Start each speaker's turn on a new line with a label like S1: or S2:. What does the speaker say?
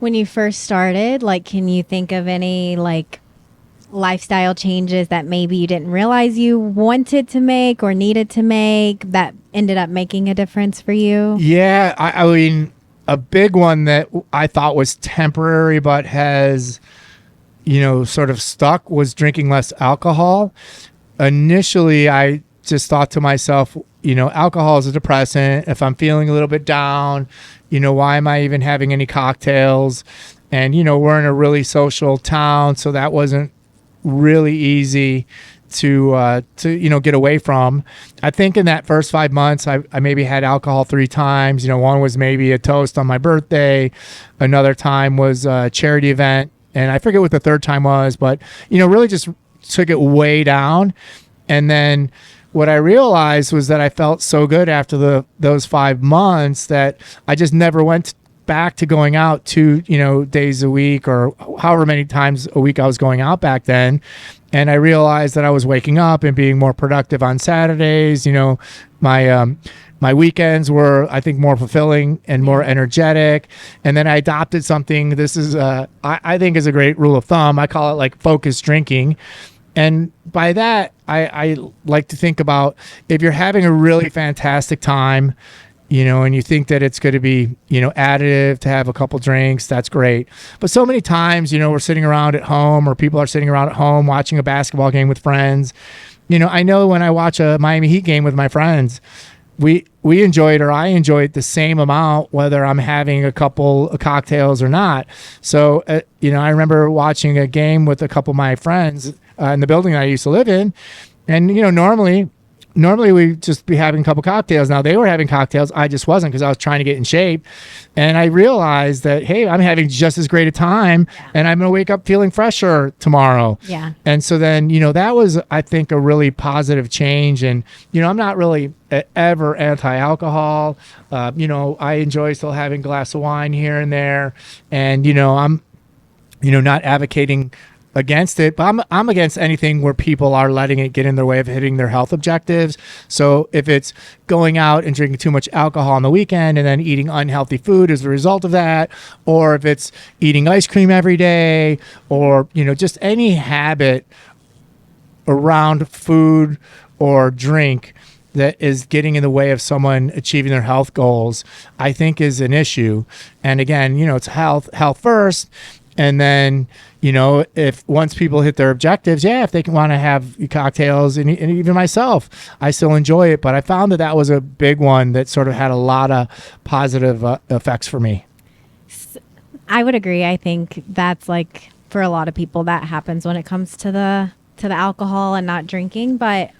S1: When you first started, like, can you think of any like lifestyle changes that maybe you didn't realize you wanted to make or needed to make that ended up making a difference for you?
S2: Yeah, I mean, a big one that I thought was temporary but has, sort of stuck was drinking less alcohol. Initially, I just thought to myself, alcohol is a depressant. If I'm feeling a little bit down, why am I even having any cocktails? And, we're in a really social town, so that wasn't really easy to get away from. I think in that first 5 months, I maybe had alcohol 3 times. One was maybe a toast on my birthday. Another time was a charity event. And I forget what the third time was, but, really just took it way down. And then what I realized was that I felt so good after those 5 months that I just never went back to going out 2 days a week or however many times a week I was going out back then. And I realized that I was waking up and being more productive on Saturdays. My weekends were, I think, more fulfilling and more energetic. And then I adopted something. This is I think is a great rule of thumb. I call it like focused drinking. And by that, I like to think about if you're having a really fantastic time, and you think that it's going to be, additive to have a couple drinks, that's great. But so many times, we're sitting around at home or people are sitting around at home watching a basketball game with friends. I know when I watch a Miami Heat game with my friends, we enjoy it, or I enjoy it the same amount, whether I'm having a couple of cocktails or not. So, I remember watching a game with a couple of my friends in the building I used to live in. And, normally we'd just be having a couple cocktails. Now they were having cocktails. I just wasn't, because I was trying to get in shape. And I realized that, hey, I'm having just as great a time, and I'm going to wake up feeling fresher tomorrow.
S1: Yeah.
S2: And so then, that was, I think, a really positive change. And, I'm not really ever anti-alcohol. I enjoy still having a glass of wine here and there. And, I'm, not advocating against it, but I'm against anything where people are letting it get in their way of hitting their health objectives. So if it's going out and drinking too much alcohol on the weekend and then eating unhealthy food as a result of that, or if it's eating ice cream every day, or just any habit around food or drink that is getting in the way of someone achieving their health goals, I think is an issue. And again, it's health first. And then, if once people hit their objectives, if they can want to have cocktails, and even myself, I still enjoy it. But I found that was a big one that sort of had a lot of positive effects for me.
S1: I would agree. I think that's like for a lot of people that happens when it comes to the alcohol and not drinking. But